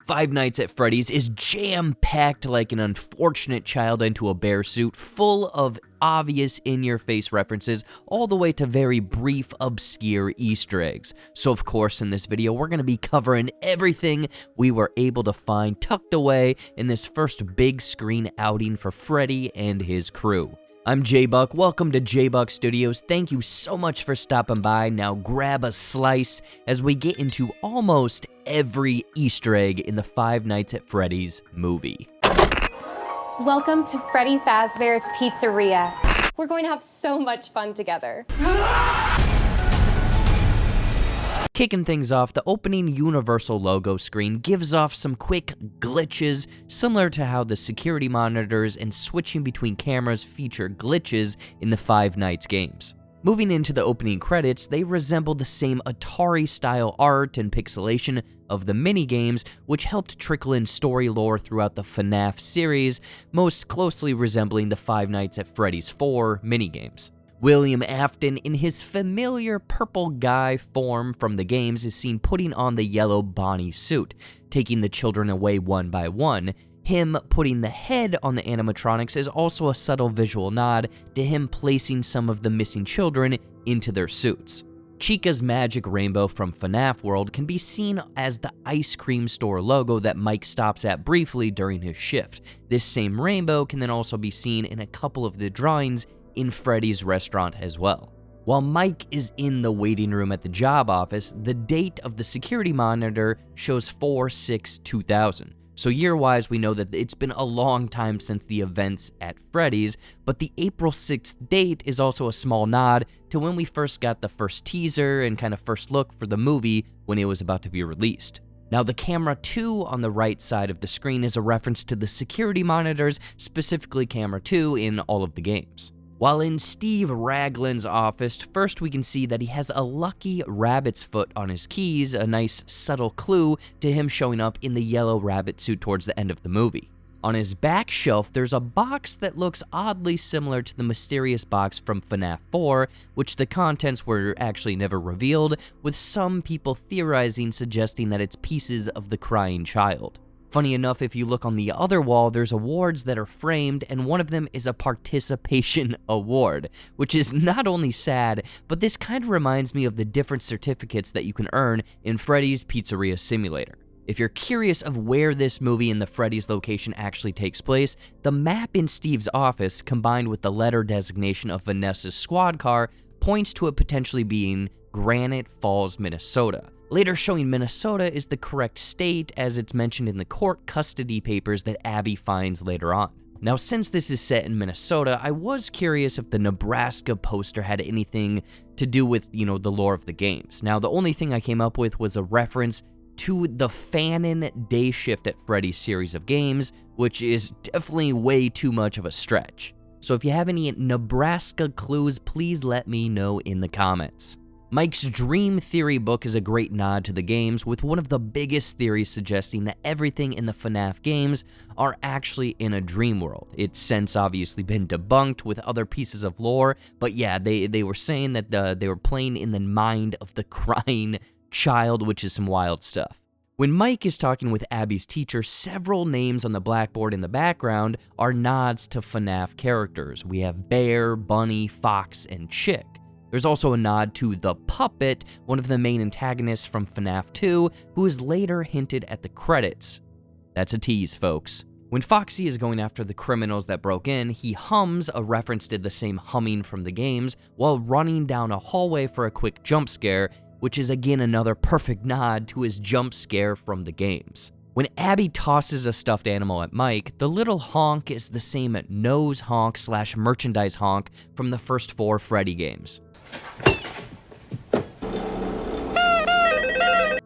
Five Nights at Freddy's is jam-packed like an unfortunate child into a bear suit, full of obvious in-your-face references, all the way to very brief, obscure Easter eggs. So of course, in this video, we're going to be covering everything we were able to find tucked away in this first big screen outing for Freddy and his crew. I'm J-Buck, welcome to J-Buck Studios. Thank you so much for stopping by. Now grab a slice as we get into almost every Easter egg in the Five Nights at Freddy's movie. Welcome to Freddy Fazbear's Pizzeria. We're going to have so much fun together. Kicking things off, the opening Universal logo screen gives off some quick glitches, similar to how the security monitors and switching between cameras feature glitches in the Five Nights games. Moving into the opening credits, they resemble the same Atari-style art and pixelation of the minigames, which helped trickle in story lore throughout the FNAF series, most closely resembling the Five Nights at Freddy's 4 minigames. William Afton, in his familiar purple guy form from the games, is seen putting on the yellow Bonnie suit, taking the children away one by one. Him putting the head on the animatronics is also a subtle visual nod to him placing some of the missing children into their suits. Chica's magic rainbow from FNAF World can be seen as the ice cream store logo that Mike stops at briefly during his shift. This same rainbow can then also be seen in a couple of the drawings in Freddy's restaurant as well. While Mike is in the waiting room at the job office, the date of the security monitor shows 4/6/2000. So year-wise, we know that it's been a long time since the events at Freddy's, but the April 6th date is also a small nod to when we first got the first teaser and kind of first look for the movie when it was about to be released. Now, the camera 2 on the right side of the screen is a reference to the security monitors, specifically camera 2 in all of the games. While in Steve Raglan's office, first we can see that he has a lucky rabbit's foot on his keys, a nice subtle clue to him showing up in the yellow rabbit suit towards the end of the movie. On his back shelf, there's a box that looks oddly similar to the mysterious box from FNAF 4, which the contents were actually never revealed, with some people theorizing suggesting that it's pieces of the crying child. Funny enough, if you look on the other wall, there's awards that are framed, and one of them is a participation award, which is not only sad, but this kind of reminds me of the different certificates that you can earn in Freddy's Pizzeria Simulator. If you're curious of where this movie in the Freddy's location actually takes place, the map in Steve's office, combined with the letter designation of Vanessa's squad car, points to it potentially being Granite Falls, Minnesota. Later showing Minnesota is the correct state, as it's mentioned in the court custody papers that Abby finds later on. Now, since this is set in Minnesota, I was curious if the Nebraska poster had anything to do with, the lore of the games. Now, the only thing I came up with was a reference to the Fannin Day Shift at Freddy's series of games, which is definitely way too much of a stretch. So if you have any Nebraska clues, please let me know in the comments. Mike's Dream Theory book is a great nod to the games, with one of the biggest theories suggesting that everything in the FNAF games are actually in a dream world. It's since obviously been debunked with other pieces of lore, but yeah, they were saying that they were playing in the mind of the crying child, which is some wild stuff. When Mike is talking with Abby's teacher, several names on the blackboard in the background are nods to FNAF characters. We have Bear, Bunny, Fox, and Chick. There's also a nod to the Puppet, one of the main antagonists from FNAF 2, who is later hinted at the credits. That's a tease, folks. When Foxy is going after the criminals that broke in, he hums, a reference to the same humming from the games, while running down a hallway for a quick jump scare, which is again another perfect nod to his jump scare from the games. When Abby tosses a stuffed animal at Mike, the little honk is the same nose honk / merchandise honk from the first 4 Freddy games.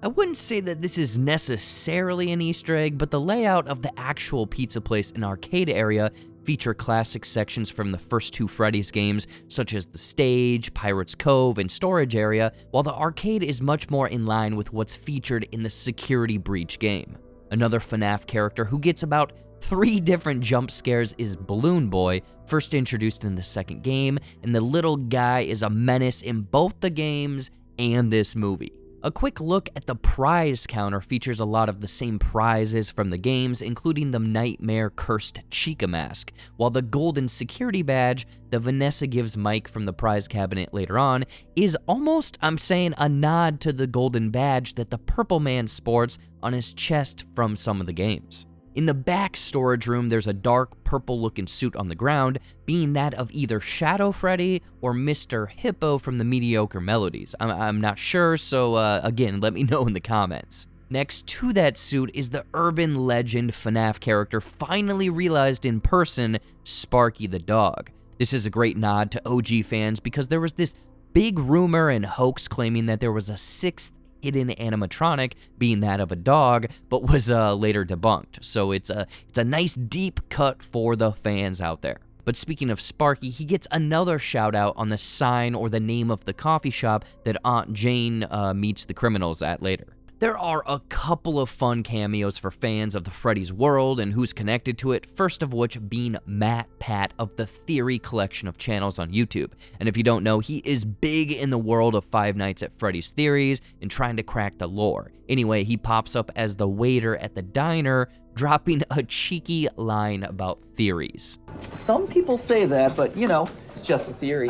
I wouldn't say that this is necessarily an Easter egg, but the layout of the actual pizza place and arcade area feature classic sections from the first 2 Freddy's games, such as the stage, Pirate's Cove, and storage area, while the arcade is much more in line with what's featured in the Security Breach game. Another FNAF character who gets about 3 different jump scares is Balloon Boy, first introduced in the second game, and the little guy is a menace in both the games and this movie. A quick look at the prize counter features a lot of the same prizes from the games, including the Nightmare Cursed Chica mask, while the golden security badge that Vanessa gives Mike from the prize cabinet later on is almost, I'm saying, a nod to the golden badge that the Purple Man sports on his chest from some of the games. In the back storage room, there's a dark purple-looking suit on the ground, being that of either Shadow Freddy or Mr. Hippo from the Mediocre Melodies. I'm not sure, so again, let me know in the comments. Next to that suit is the urban legend FNAF character finally realized in person, Sparky the dog. This is a great nod to OG fans because there was this big rumor and hoax claiming that there was a sixth hidden animatronic, being that of a dog, but was later debunked. So it's a nice deep cut for the fans out there. But speaking of Sparky, he gets another shout out on the sign or the name of the coffee shop that Aunt Jane meets the criminals at later. There are a couple of fun cameos for fans of the Freddy's world and who's connected to it, first of which being Matt Pat of the Theory collection of channels on YouTube. And if you don't know, he is big in the world of Five Nights at Freddy's theories and trying to crack the lore. Anyway, he pops up as the waiter at the diner, dropping a cheeky line about theories. Some people say that, but you know, it's just a theory.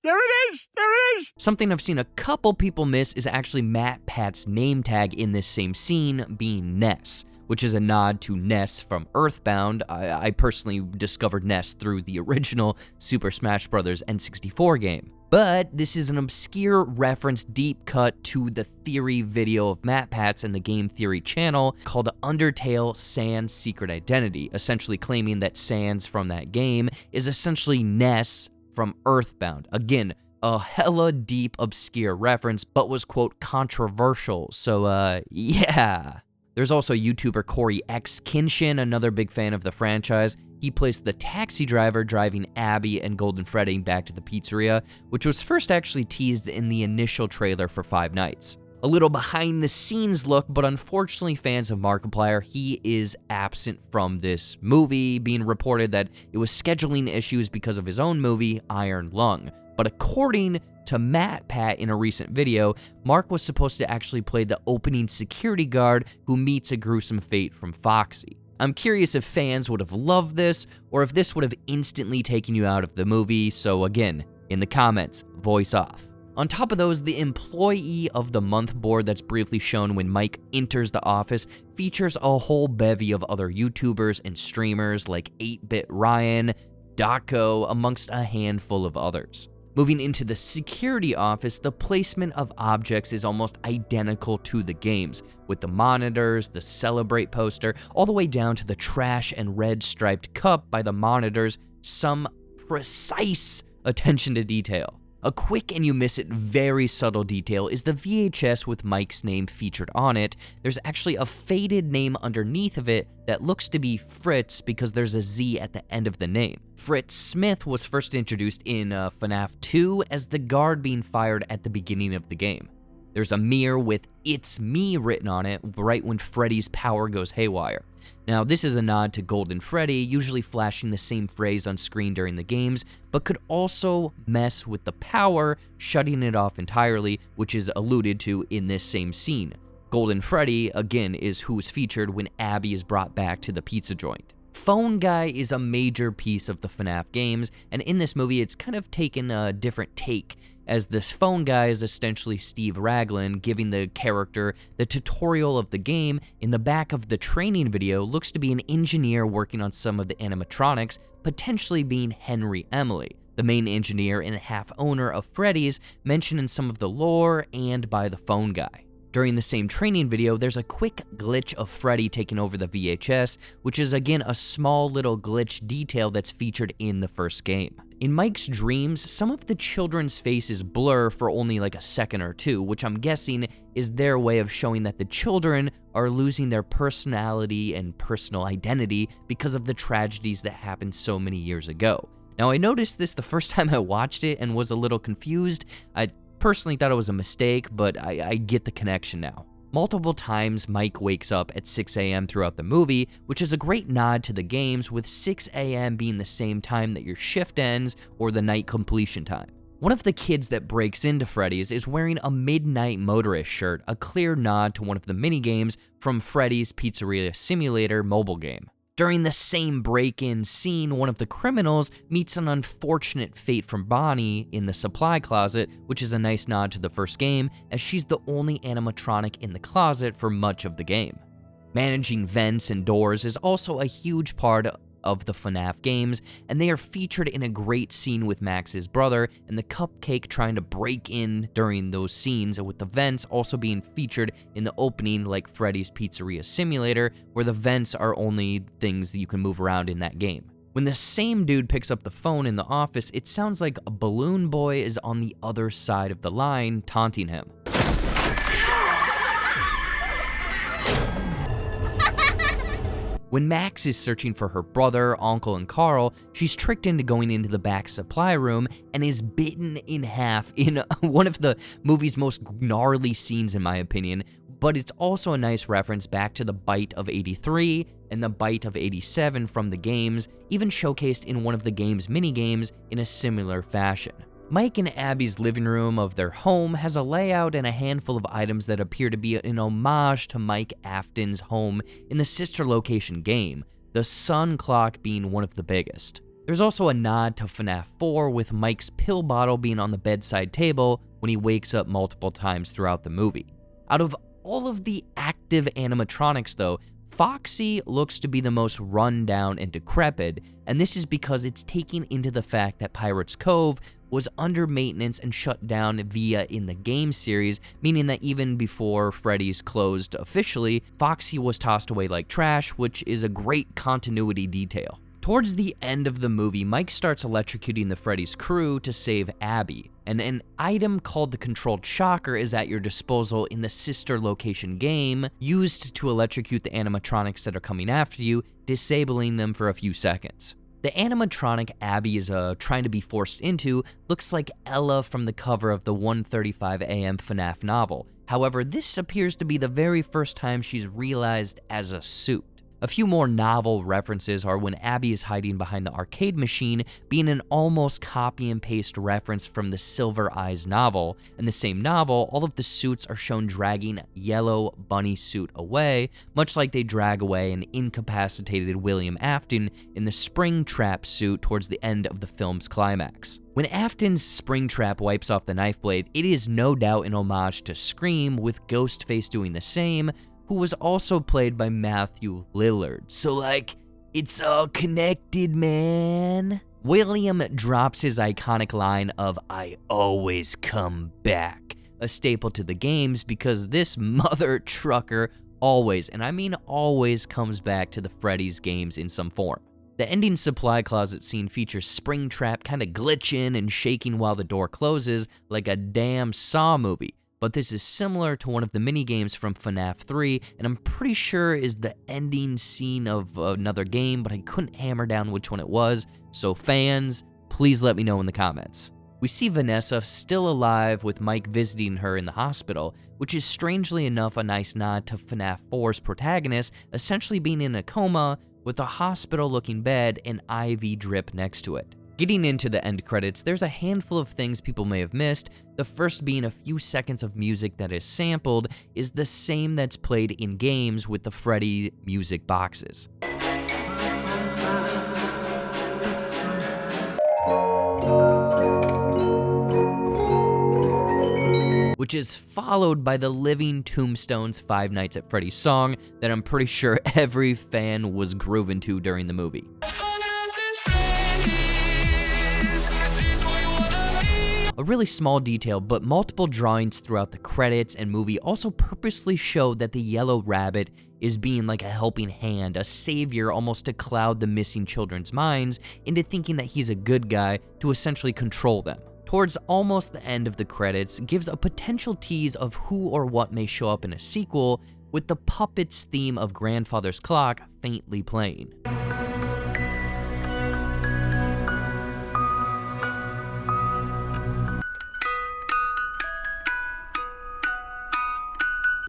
There it is! There it is! Something I've seen a couple people miss is actually Matt Pat's name tag in this same scene being Ness, which is a nod to Ness from Earthbound. I personally discovered Ness through the original Super Smash Bros. N64 game. But this is an obscure reference deep cut to the theory video of Matt Pat's and the Game Theory channel called Undertale Sans Secret Identity, essentially claiming that Sans from that game is essentially Ness from Earthbound. Again, a hella deep, obscure reference, but was, quote, controversial. So, yeah. There's also YouTuber Corey X Kinshin, another big fan of the franchise. He plays the taxi driver driving Abby and Golden Freddy back to the pizzeria, which was first actually teased in the initial trailer for Five Nights. A little behind the scenes look, but unfortunately fans of Markiplier, he is absent from this movie, being reported that it was scheduling issues because of his own movie, Iron Lung. But according to Matt Pat in a recent video, Mark was supposed to actually play the opening security guard who meets a gruesome fate from Foxy. I'm curious if fans would have loved this, or if this would have instantly taken you out of the movie, so again, in the comments, voice off. On top of those, the Employee of the Month board that's briefly shown when Mike enters the office features a whole bevy of other YouTubers and streamers like 8-Bit Ryan, Daco, amongst a handful of others. Moving into the security office, the placement of objects is almost identical to the games, with the monitors, the Celebrate poster, all the way down to the trash and red striped cup by the monitors, some precise attention to detail. A quick and you miss it very subtle detail is the VHS with Mike's name featured on it. There's actually a faded name underneath of it that looks to be Fritz because there's a Z at the end of the name. Fritz Smith was first introduced in FNAF 2 as the guard being fired at the beginning of the game. There's a mirror with "It's me" written on it right when Freddy's power goes haywire. Now, this is a nod to Golden Freddy, usually flashing the same phrase on screen during the games, but could also mess with the power, shutting it off entirely, which is alluded to in this same scene. Golden Freddy, again, is who's featured when Abby is brought back to the pizza joint. Phone Guy is a major piece of the FNAF games, and in this movie it's kind of taken a different take, as this phone guy is essentially Steve Raglan, giving the character the tutorial of the game. In the back of the training video looks to be an engineer working on some of the animatronics, potentially being Henry Emily, the main engineer and half-owner of Freddy's, mentioned in some of the lore and by the phone guy. During the same training video, there's a quick glitch of Freddy taking over the VHS, which is again a small little glitch detail that's featured in the first game. In Mike's dreams, some of the children's faces blur for only like a second or two, which I'm guessing is their way of showing that the children are losing their personality and personal identity because of the tragedies that happened so many years ago. Now, I noticed this the first time I watched it and was a little confused. I personally thought it was a mistake, but I get the connection now. Multiple times, Mike wakes up at 6 a.m. throughout the movie, which is a great nod to the games, with 6 a.m. being the same time that your shift ends or the night completion time. One of the kids that breaks into Freddy's is wearing a Midnight Motorist shirt, a clear nod to one of the minigames from Freddy's Pizzeria Simulator mobile game. During the same break-in scene, one of the criminals meets an unfortunate fate from Bonnie in the supply closet, which is a nice nod to the first game, as she's the only animatronic in the closet for much of the game. Managing vents and doors is also a huge part of the FNAF games, and they are featured in a great scene with Max's brother and the cupcake trying to break in during those scenes, with the vents also being featured in the opening like Freddy's Pizzeria Simulator, where the vents are only things that you can move around in that game. When the same dude picks up the phone in the office, it sounds like a balloon boy is on the other side of the line taunting him. When Max is searching for her brother, uncle, and Carl, she's tricked into going into the back supply room and is bitten in half in one of the movie's most gnarly scenes, in my opinion, but it's also a nice reference back to the bite of '83 and the bite of '87 from the games, even showcased in one of the game's minigames in a similar fashion. Mike and Abby's living room of their home has a layout and a handful of items that appear to be an homage to Mike Afton's home in the sister location game, the sun clock being one of the biggest. There's also a nod to FNAF 4 with Mike's pill bottle being on the bedside table when he wakes up multiple times throughout the movie. Out of all of the active animatronics though, Foxy looks to be the most run down and decrepit, and this is because it's taking into the fact that Pirates Cove was under maintenance and shut down in the game series, meaning that even before Freddy's closed officially, Foxy was tossed away like trash, which is a great continuity detail. Towards the end of the movie, Mike starts electrocuting the Freddy's crew to save Abby, and an item called the Controlled Shocker is at your disposal in the sister location game, used to electrocute the animatronics that are coming after you, disabling them for a few seconds. The animatronic Abby is trying to be forced into looks like Ella from the cover of the 1:35 a.m. FNAF novel. However, this appears to be the very first time she's realized as a suit. A few more novel references are when Abby is hiding behind the arcade machine, being an almost copy and paste reference from the Silver Eyes novel. In the same novel, all of the suits are shown dragging Yellow Bunny suit away, much like they drag away an incapacitated William Afton in the Springtrap suit towards the end of the film's climax. When Afton's Springtrap wipes off the knife blade, it is no doubt an homage to Scream, with Ghostface doing the same, who was also played by Matthew Lillard. So it's all connected, man. William drops his iconic line of "I always come back," a staple to the games because this mother trucker always, and I mean always, comes back to the Freddy's games in some form. The ending supply closet scene features Springtrap kind of glitching and shaking while the door closes like a damn Saw movie. But this is similar to one of the minigames from FNAF 3, and I'm pretty sure is the ending scene of another game, but I couldn't hammer down which one it was, so fans, please let me know in the comments. We see Vanessa still alive with Mike visiting her in the hospital, which is strangely enough a nice nod to FNAF 4's protagonist essentially being in a coma with a hospital-looking bed and IV drip next to it. Getting into the end credits, there's a handful of things people may have missed, the first being a few seconds of music that is sampled is the same that's played in games with the Freddy music boxes. Which is followed by the Living Tombstone's Five Nights at Freddy's song that I'm pretty sure every fan was grooving to during the movie. A really small detail, but multiple drawings throughout the credits and movie also purposely show that the yellow rabbit is being like a helping hand, a savior almost to cloud the missing children's minds into thinking that he's a good guy to essentially control them. Towards almost the end of the credits, gives a potential tease of who or what may show up in a sequel, with the puppet's theme of Grandfather's Clock faintly playing.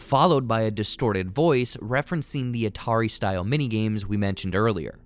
Followed by a distorted voice referencing the Atari-style minigames we mentioned earlier.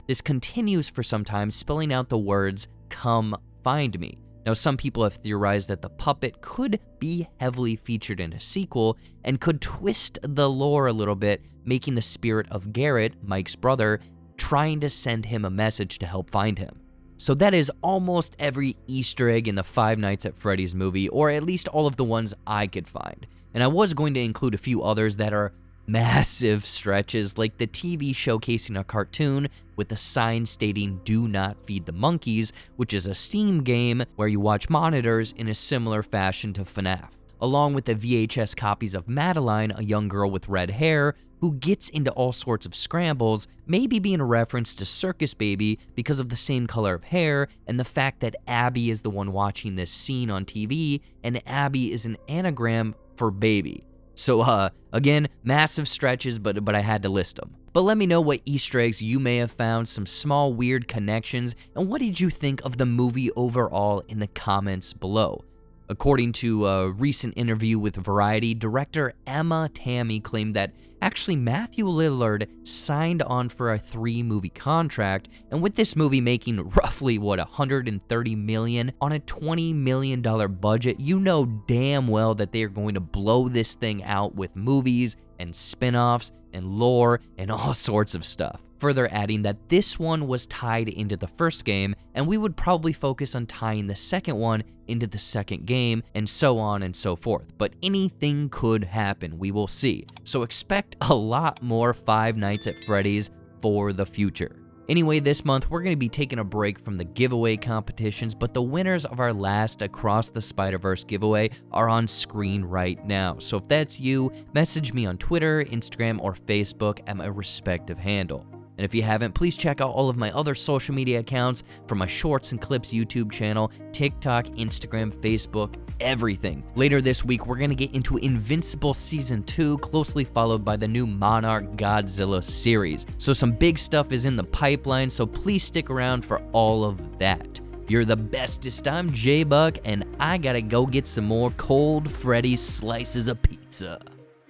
this continues for some time, spelling out the words, "Come find me." Now, some people have theorized that the puppet could be heavily featured in a sequel and could twist the lore a little bit, making the spirit of Garrett, Mike's brother, trying to send him a message to help find him. So that is almost every Easter egg in the Five Nights at Freddy's movie, or at least all of the ones I could find. And I was going to include a few others that are massive stretches, like the TV showcasing a cartoon with a sign stating "Do not feed the monkeys," which is a Steam game where you watch monitors in a similar fashion to FNAF, along with the VHS copies of Madeline, a young girl with red hair who gets into all sorts of scrambles, maybe being a reference to Circus Baby because of the same color of hair and the fact that Abby is the one watching this scene on TV, and Abby is an anagram for baby. So again, massive stretches, but I had to list them. But let me know what Easter eggs you may have found, some small weird connections, and what did you think of the movie overall in the comments below. According to a recent interview with Variety, director Emma Tammy claimed that actually Matthew Lillard signed on for a 3-movie contract, and with this movie making roughly, $130 million on a $20 million budget, you know damn well that they are going to blow this thing out with movies and spin-offs and lore and all sorts of stuff. Further adding that this one was tied into the first game, and we would probably focus on tying the second one into the second game, and so on and so forth. But anything could happen, we will see. So expect a lot more Five Nights at Freddy's for the future. Anyway, this month we're going to be taking a break from the giveaway competitions, but the winners of our last Across the Spider-Verse giveaway are on screen right now. So if that's you, message me on Twitter, Instagram, or Facebook at my respective handle. And if you haven't, please check out all of my other social media accounts, from my Shorts and Clips YouTube channel, TikTok, Instagram, Facebook, everything. Later this week, we're going to get into Invincible Season 2, closely followed by the new Monarch Godzilla series. So some big stuff is in the pipeline, so please stick around for all of that. You're the bestest. I'm J-Buck, and I gotta go get some more cold Freddy's slices of pizza.